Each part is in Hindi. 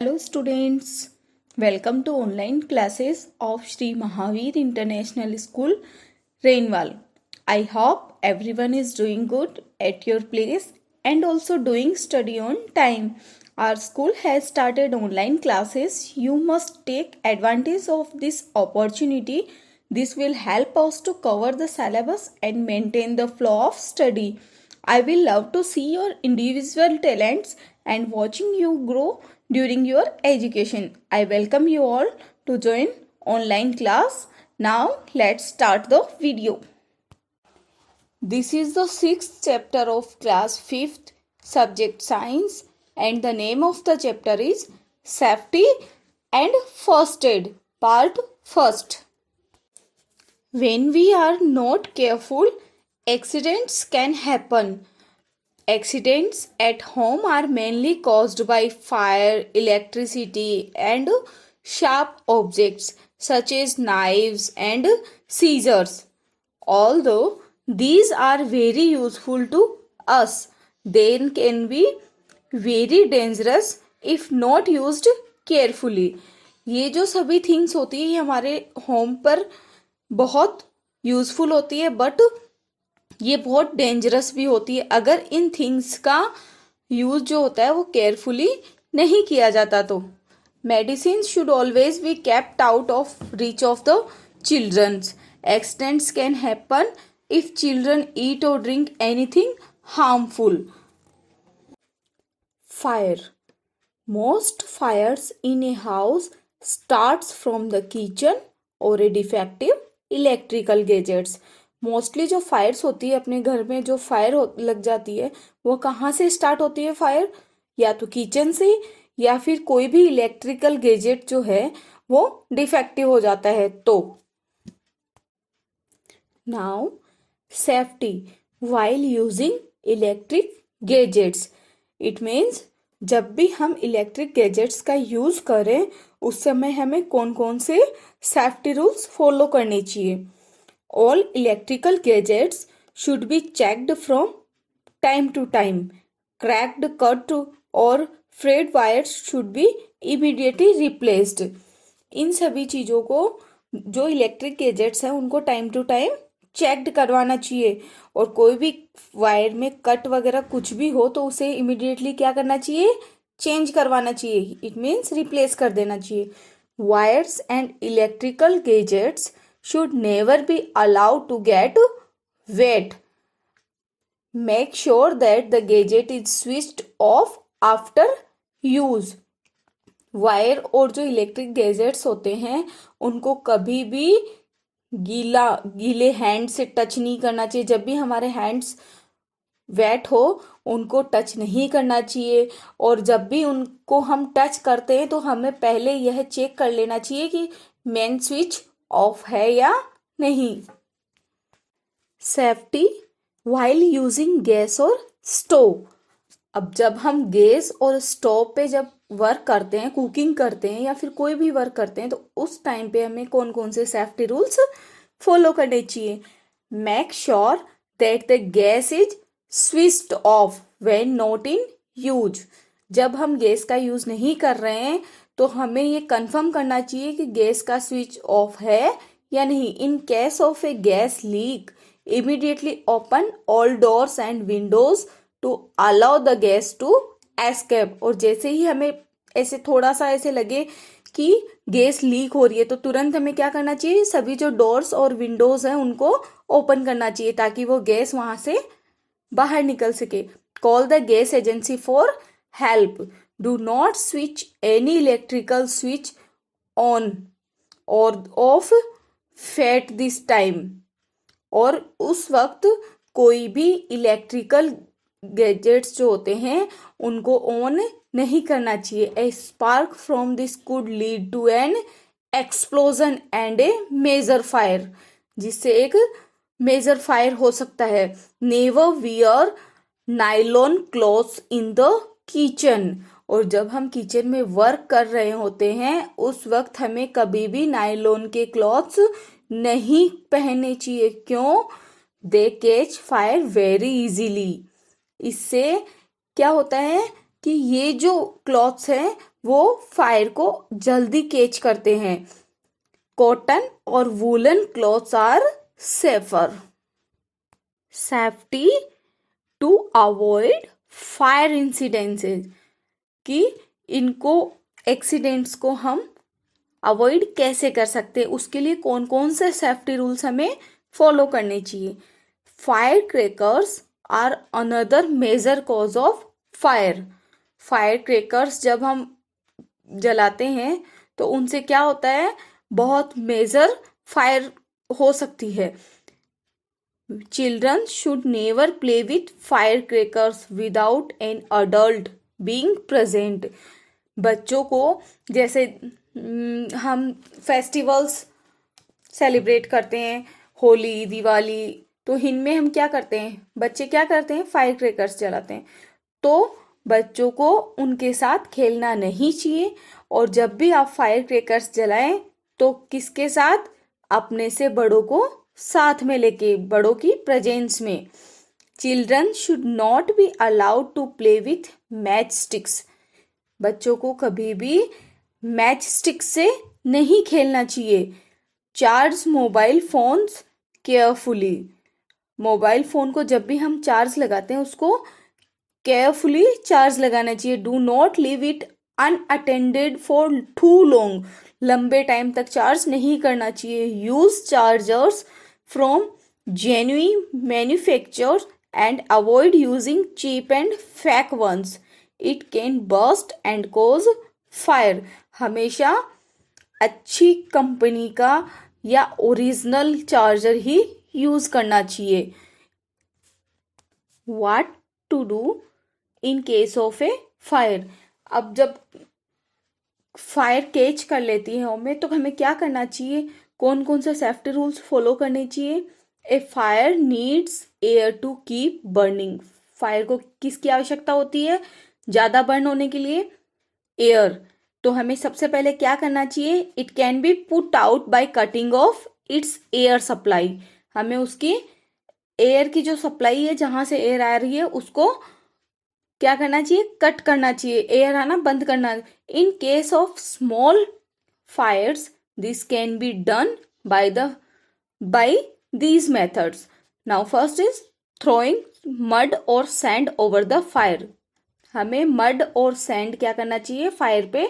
Hello students, welcome to online classes of Sri Mahavir International School, Rainwal. I hope everyone is doing good at your place and also doing study on time. Our school has started online classes. You must take advantage of this opportunity. This will help us to cover the syllabus and maintain the flow of study. I will love to see your individual talents and watching you grow during your education. I welcome you all to join online class. Now let's start the video. This is the 6th chapter of class 5th subject science and the name of the chapter is safety and first aid part first. When we are not careful, accidents can happen. Accidents at home are mainly caused by fire, electricity, and sharp objects such as knives and scissors. Although these are very useful to us, they can be very dangerous if not used carefully. ये जो सभी थिंग्स होती है ये हमारे होम पर बहुत यूजफुल होती है बट ये बहुत डेंजरस भी होती है अगर इन थिंग्स का यूज जो होता है वो केयरफुली नहीं किया जाता तो medicine should always be kept out of reach of the childrens. Accidents can happen if children eat or drink anything harmful. Fire. Most fires in a house starts from the kitchen or a defective electrical gadgets. Mostly जो फायर्स होती है अपने घर में जो फायर लग जाती है वो कहाँ से स्टार्ट होती है फायर, या तो किचन से या फिर कोई भी इलेक्ट्रिकल गैजेट जो है वो डिफेक्टिव हो जाता है तो. Now safety while using electric gadgets. It means जब भी हम इलेक्ट्रिक गैजेट्स का यूज करें उस समय हमें कौन कौन से सेफ्टी रूल्स फॉलो करने चाहिए. All electrical gadgets should be checked from time to time. Cracked, cut or frayed wires should be immediately replaced. इन सभी चीज़ों को जो इलेक्ट्रिक गैजेट्स हैं उनको टाइम टू टाइम चेक्ड करवाना चाहिए और कोई भी वायर में कट वगैरह कुछ भी हो तो उसे इमिडिएटली क्या करना चाहिए, चेंज करवाना चाहिए. इट मीन्स रिप्लेस कर देना चाहिए. Wires and electrical gadgets should never be allowed to get wet. Make sure that the gadget is switched off after use. Wire और जो इलेक्ट्रिक गैजेट्स होते हैं उनको कभी भी गीले हैंड से टच नहीं करना चाहिए. जब भी हमारे हैंड्स वेट हो उनको टच नहीं करना चाहिए और जब भी उनको हम टच करते हैं तो हमें पहले यह चेक कर लेना चाहिए कि मेन स्विच ऑफ है या नहीं. सेफ्टी वाइल यूजिंग गैस और स्टोव. अब जब हम गैस और स्टोव पे जब वर्क करते हैं, कुकिंग करते हैं या फिर कोई भी वर्क करते हैं तो उस टाइम पे हमें कौन कौन से सेफ्टी रूल्स फॉलो करने चाहिए. Make sure that the gas is switched off when not in use. जब हम गैस का यूज नहीं कर रहे हैं तो हमें ये कंफर्म करना चाहिए कि गैस का स्विच ऑफ है या नहीं. In case of a gas leak immediately open all doors and windows to allow the gas to escape. और जैसे ही हमें ऐसे थोड़ा सा ऐसे लगे कि गैस लीक हो रही है तो तुरंत हमें क्या करना चाहिए, सभी जो डोर्स और विंडोज हैं उनको ओपन करना चाहिए ताकि वो गैस वहां से बाहर निकल सके. Call the gas agency for help. Do not switch any electrical switch on or off at this time. और उस वक्त कोई भी इलेक्ट्रिकल गैजेट्स जो होते हैं उनको ऑन नहीं करना चाहिए. A spark from this could lead to an explosion and a major fire. जिससे एक मेजर फायर हो सकता है. Never wear nylon clothes in the kitchen. और जब हम किचन में वर्क कर रहे होते हैं उस वक्त हमें कभी भी नायलॉन के क्लॉथ्स नहीं पहनने चाहिए. क्यों? दे कैच फायर वेरी इजीली. इससे क्या होता है कि ये जो क्लॉथ्स हैं वो फायर को जल्दी कैच करते हैं। कॉटन और woollen clothes are safer. Safety to avoid fire incidences, कि इनको एक्सीडेंट्स को हम अवॉइड कैसे कर सकते हैं, उसके लिए कौन कौन से सेफ्टी रूल्स हमें फॉलो करने चाहिए। Fire crackers are another major cause of fire. Fire crackers जब हम जलाते हैं तो उनसे क्या होता है, बहुत मेजर फायर हो सकती है। Children should never play with fire crackers without an adult being present. बच्चों को जैसे हम फेस्टिवल्स सेलिब्रेट करते हैं, होली, दिवाली, तो इनमें हम क्या करते हैं, बच्चे क्या करते हैं, फायर क्रैकर्स जलाते हैं। तो बच्चों को उनके साथ खेलना नहीं चाहिए। और जब भी आप फायर क्रैकर्स जलाएं तो किसके साथ, अपने से बड़ों को साथ में लेके, बड़ों की प्रेजेंस में। Children should not be allowed to play with match sticks. बच्चों को कभी भी मैच स्टिक से नहीं खेलना चाहिए। Charge mobile phones carefully. Mobile phone को जब भी हम चार्ज लगाते हैं उसको केयरफुली चार्ज लगाना चाहिए। Do not leave it unattended for too long. लंबे टाइम तक चार्ज नहीं करना चाहिए। Use chargers from genuine manufacturers and avoid using cheap and fake ones. It can burst and cause fire. हमेशा अच्छी कंपनी का या ओरिजिनल चार्जर ही यूज करना चाहिए। What to do in case of a fire. अब जब फायर कैच कर लेती है हमें, तो हमें क्या करना चाहिए, कौन कौन से सेफ्टी रूल्स फॉलो करने चाहिए। A fire needs air to keep burning. Fire को किसकी आवश्यकता होती है, ज़्यादा बर्न होने के लिए, एयर। तो हमें सबसे पहले क्या करना चाहिए, it can be put out by cutting of its air supply. हमें उसकी एयर की जो सप्लाई है, जहाँ से एयर आ रही है, उसको क्या करना चाहिए, कट करना चाहिए, एयर आना बंद करना। In case of small fires this can be done by these methods. Now first is throwing mud or sand over the fire. हमें मड और सैंड क्या करना चाहिए, फायर पे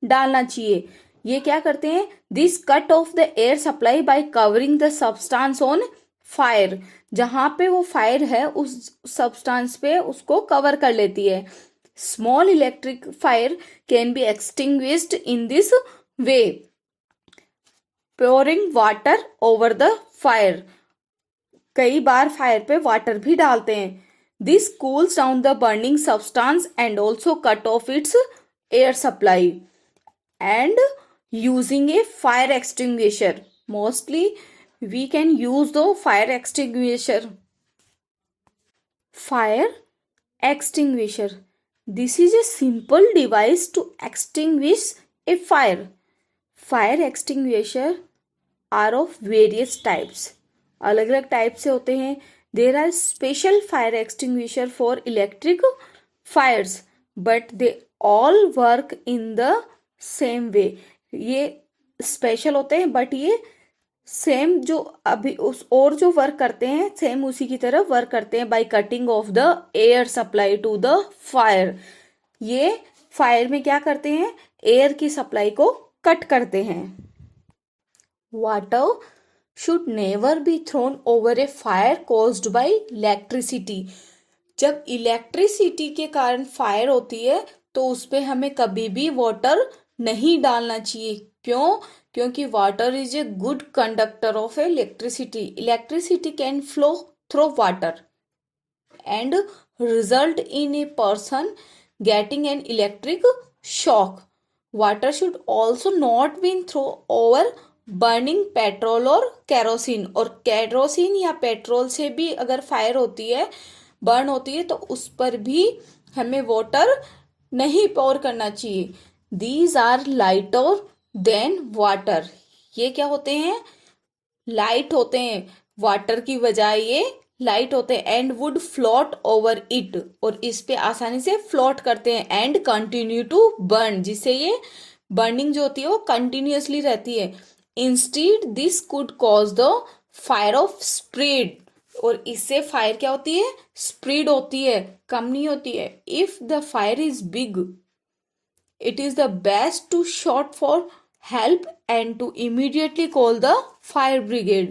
डालना चाहिए। ये क्या करते हैं, this cut off the air supply bye covering the substance on fire. जहां पे वो फायर है उस सब्सटेंस पे उसको कवर कर लेती है। Small electric fire can be extinguished in this way. Pouring water over the fire. कई बार फायर पे वाटर भी डालते हैं। This cools down the burning substance and also cut of its air supply. And using A fire extinguisher, mostly we can use the fire extinguisher. Fire extinguisher, this is a simple device to extinguish a fire. Fire extinguisher are of various types. अलग अलग टाइप से होते हैं। There are special fire extinguisher for electric fires, but they all work in the same way. ये स्पेशल होते हैं, बट ये सेम जो अभी उस और जो वर्क करते हैं सेम उसी की तरह वर्क करते हैं। By cutting off the air supply to the fire. ये फायर में क्या करते हैं, एयर की सप्लाई को कट करते हैं। Water should never be thrown over A fire caused by electricity. जब इलेक्ट्रिसिटी के कारण फायर होती है तो उस पर हमें कभी भी वाटर नहीं डालना चाहिए। क्यों, क्योंकि water is a good conductor of electricity. Electricity can flow through water and result in a person getting an electric shock. Water should also not been throw over burning petrol और केरोसिन। और केरोसिन या पेट्रोल से भी अगर फायर होती है, बर्न होती है, तो उस पर भी हमें वाटर नहीं पोर करना चाहिए। These are lighter than water. ये क्या होते हैं, लाइट होते हैं, वाटर की बजाय ये लाइट होते हैं and would float over it, और इस पे आसानी से फ्लोट करते हैं एंड कंटिन्यू टू बर्न, जिससे ये बर्निंग जो होती है वो कंटिन्यूअसली रहती है। Instead this could cause the fire of spread, और इससे फायर क्या होती है, स्प्रेड होती है, कम नहीं होती है। If the fire is big it is the best to shout for help and to immediately call the fire brigade.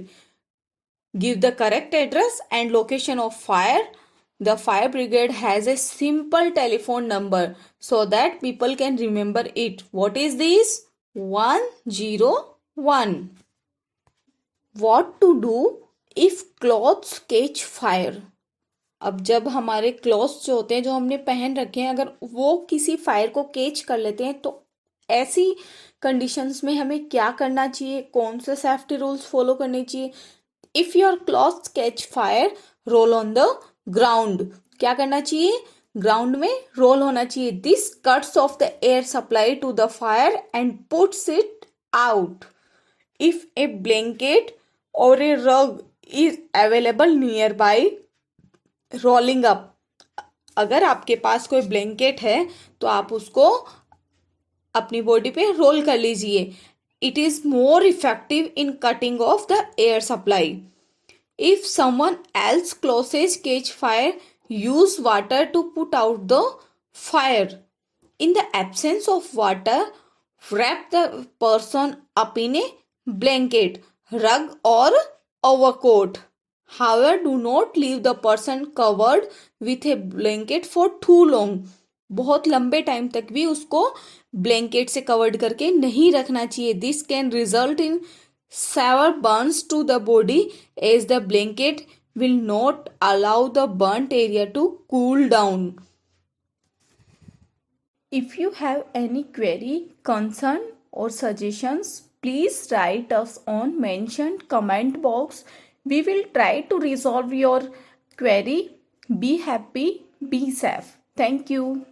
Give the correct address and location of fire. The fire brigade has a simple telephone number so that people can remember it. What is this? 101. What to do if clothes catch fire? अब जब हमारे क्लॉथ्स जो होते हैं, जो हमने पहन रखे हैं, अगर वो किसी फायर को कैच कर लेते हैं तो ऐसी कंडीशंस में हमें क्या करना चाहिए, कौन से सेफ्टी रूल्स फॉलो करने चाहिए। If your clothes catch fire, roll on the ground. क्या करना चाहिए, ग्राउंड में रोल होना चाहिए। This cuts off the air supply to the fire and puts it out. If a blanket और a rug is available nearby, rolling up. अगर आपके पास कोई ब्लैंकेट है तो आप उसको अपनी बॉडी पे रोल कर लीजिए। It is more effective in cutting off the air supply. If someone else clothes catch fire, use water to put out the fire. In the absence of water, wrap the person up in a blanket, rug or overcoat. However, do not leave the person covered with a blanket for too long. बहुत लंबे टाइम तक भी उसको ब्लैंकेट से कवर्ड करके नहीं रखना चाहिए। This can result in severe burns to the body as the blanket will not allow the burnt area to cool down. If you have any query, concern or suggestions, please write us on mentioned comment box. We will try to resolve your query. Be happy, be safe. Thank you.